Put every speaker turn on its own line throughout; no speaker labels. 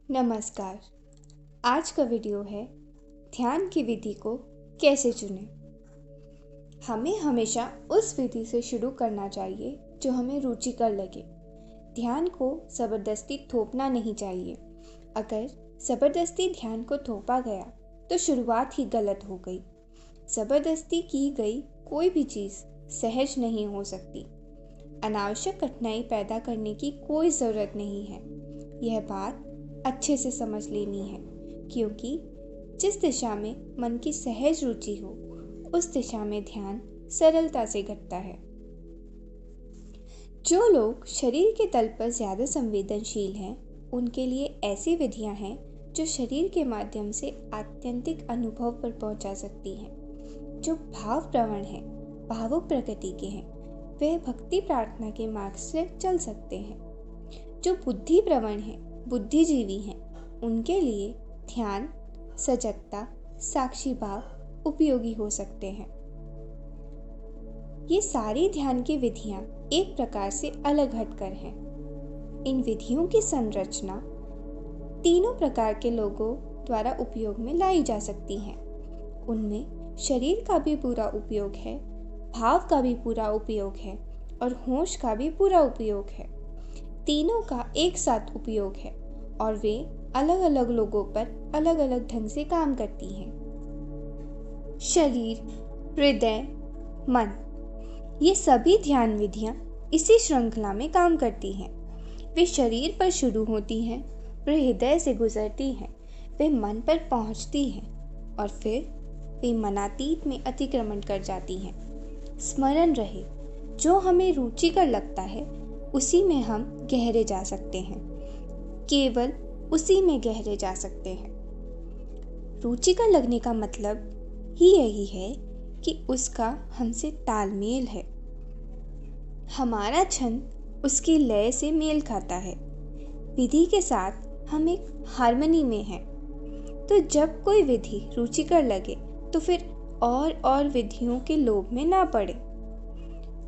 नमस्कार। आज का वीडियो है ध्यान की विधि को कैसे चुनें। हमें हमेशा उस विधि से शुरू करना चाहिए जो हमें रुचिकर लगे। ध्यान को ज़बरदस्ती थोपना नहीं चाहिए। अगर ज़बरदस्ती ध्यान को थोपा गया तो शुरुआत ही गलत हो गई। ज़बरदस्ती की गई कोई भी चीज़ सहज नहीं हो सकती। अनावश्यक कठिनाई पैदा करने की कोई ज़रूरत नहीं है। यह बात अच्छे से समझ लेनी है, क्योंकि जिस दिशा में मन की सहज रुचि हो उस दिशा में ध्यान सरलता से घटता है। जो लोग शरीर के तल पर ज़्यादा संवेदनशील हैं, उनके लिए ऐसी विधियां हैं जो शरीर के माध्यम से आत्यंतिक अनुभव पर पहुंचा सकती हैं। जो भाव प्रवण हैं, भावुक प्रकृति के हैं, वे भक्ति प्रार्थना के मार्ग से चल सकते हैं। जो बुद्धि प्रवण हैं, बुद्धिजीवी हैं, उनके लिए ध्यान, सजगता, साक्षी भाव उपयोगी हो सकते हैं। ये सारी ध्यान की विधियां एक प्रकार से अलग हटकर हैं। इन विधियों की संरचना तीनों प्रकार के लोगों द्वारा उपयोग में लाई जा सकती हैं। उनमें शरीर का भी पूरा उपयोग है, भाव का भी पूरा उपयोग है और होश का भी पूरा उपयोग है। तीनों का एक साथ उपयोग है और वे अलग अलग लोगों पर अलग अलग ढंग से काम करती हैं। शरीर, हृदय, मन, ये सभी ध्यान विधियां इसी श्रृंखला में काम करती हैं। वे शरीर पर शुरू होती हैं, वे हृदय से गुजरती हैं, वे मन पर पहुंचती हैं और फिर वे मनातीत में अतिक्रमण कर जाती हैं। स्मरण रहे, जो हमें रुचिकर लगता है उसी में हम गहरे जा सकते हैं, केवल उसी में गहरे जा सकते हैं। रुचिकर लगने का मतलब ही यही है कि उसका हमसे तालमेल है, हमारा छंद उसकी लय से मेल खाता है, विधि के साथ हम एक हार्मनी में हैं। तो जब कोई विधि रुचिकर लगे तो फिर और विधियों के लोभ में ना पड़े,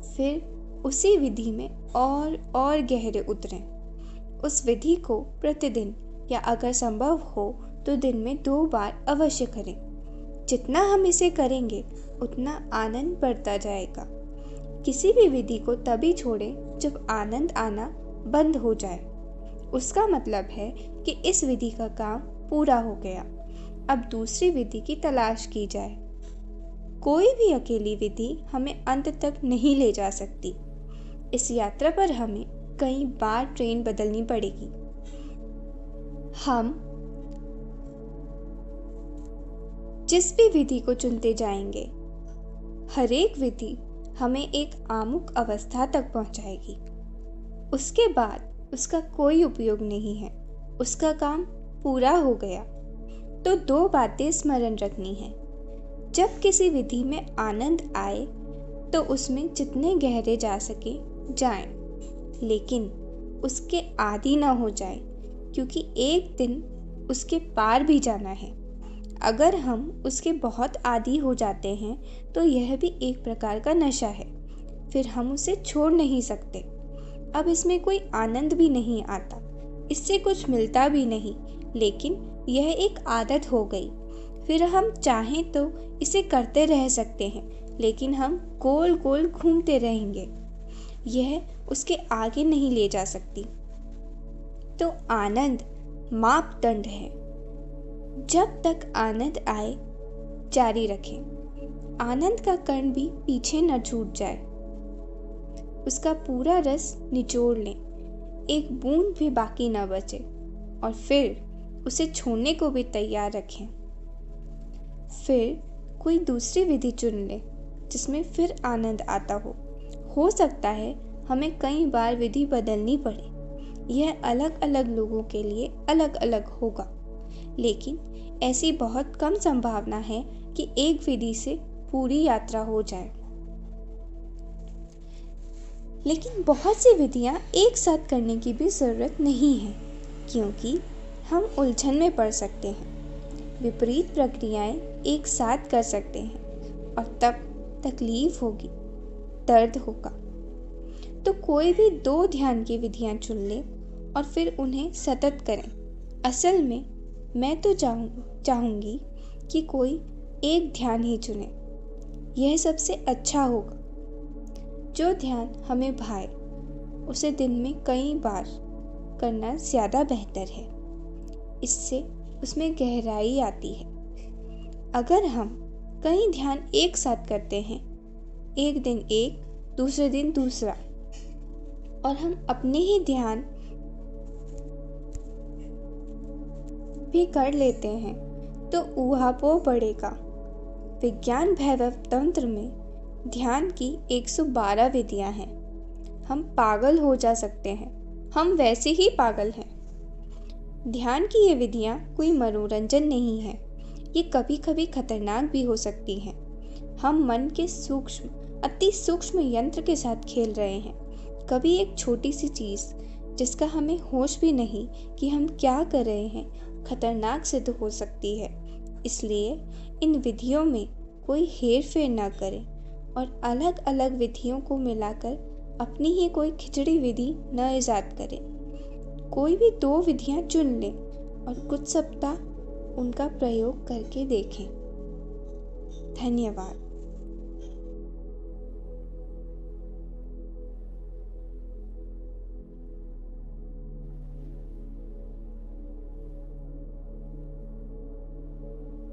फिर उसी विधि में और गहरे उतरें। उस विधि को प्रतिदिन या अगर संभव हो तो दिन में 2 बार अवश्य करें। जितना हम इसे करेंगे उतना आनंद बढ़ता जाएगा। किसी भी विधि को तभी छोड़ें जब आनंद आना बंद हो जाए। उसका मतलब है कि इस विधि का काम पूरा हो गया, अब दूसरी विधि की तलाश की जाए। कोई भी अकेली विधि हमें अंत तक नहीं ले जा सकती। इस यात्रा पर हमें कई बार ट्रेन बदलनी पड़ेगी। हम जिस भी विधि को चुनते जाएंगे, हर एक विधि हमें एक आमुख अवस्था तक पहुंचाएगी। उसके बाद उसका कोई उपयोग नहीं है, उसका काम पूरा हो गया। तो 2 बातें स्मरण रखनी है। जब किसी विधि में आनंद आए तो उसमें जितने गहरे जा सके जाएं, लेकिन उसके आदी ना हो जाए, क्योंकि एक दिन उसके पार भी जाना है। अगर हम उसके बहुत आदी हो जाते हैं तो यह भी एक प्रकार का नशा है, फिर हम उसे छोड़ नहीं सकते। अब इसमें कोई आनंद भी नहीं आता, इससे कुछ मिलता भी नहीं, लेकिन यह एक आदत हो गई। फिर हम चाहें तो इसे करते रह सकते हैं, लेकिन हम गोल गोल घूमते रहेंगे, यह उसके आगे नहीं ले जा सकती। तो आनंद मापदंड है। जब तक आनंद आए जारी रखें। आनंद का कण भी पीछे न छूट जाए, उसका पूरा रस निचोड़ लें, एक बूंद भी बाकी न बचे, और फिर उसे छोड़ने को भी तैयार रखें। फिर कोई दूसरी विधि चुन लें जिसमें फिर आनंद आता हो सकता है हमें कई बार विधि बदलनी पड़े। यह अलग अलग लोगों के लिए अलग अलग होगा, लेकिन ऐसी बहुत कम संभावना है कि एक विधि से पूरी यात्रा हो जाए। लेकिन बहुत सी विधियां एक साथ करने की भी ज़रूरत नहीं है, क्योंकि हम उलझन में पड़ सकते हैं। विपरीत प्रक्रियाएं एक साथ कर सकते हैं और तब तकलीफ होगी, दर्द होगा। तो कोई भी 2 ध्यान की विधियां चुन ले और फिर उन्हें सतत करें। असल में मैं तो चाहूँगी कि कोई एक ध्यान ही चुने। यह सबसे अच्छा होगा। जो ध्यान हमें भाए उसे दिन में कई बार करना ज़्यादा बेहतर है। इससे उसमें गहराई आती है। अगर हम कई ध्यान एक साथ करते हैं, एक दिन एक, दूसरे दिन दूसरा, और हम अपने ही ध्यान भी कर लेते हैं, तो ऊहापोह बढ़ेगा। विज्ञान वैभव तंत्र में ध्यान की 112 विधियां हैं। हम पागल हो जा सकते हैं, हम वैसे ही पागल हैं। ध्यान की ये विधियां कोई मनोरंजन नहीं है, ये कभी कभी खतरनाक भी हो सकती हैं। हम मन के अति सूक्ष्म यंत्र के साथ खेल रहे हैं। कभी एक छोटी सी चीज़ जिसका हमें होश भी नहीं कि हम क्या कर रहे हैं, खतरनाक सिद्ध हो सकती है। इसलिए इन विधियों में कोई हेर फेर ना करें और अलग अलग विधियों को मिलाकर अपनी ही कोई खिचड़ी विधि न ईजाद करें। कोई भी 2 विधियां चुन लें और कुछ सप्ताह उनका प्रयोग करके देखें। धन्यवाद।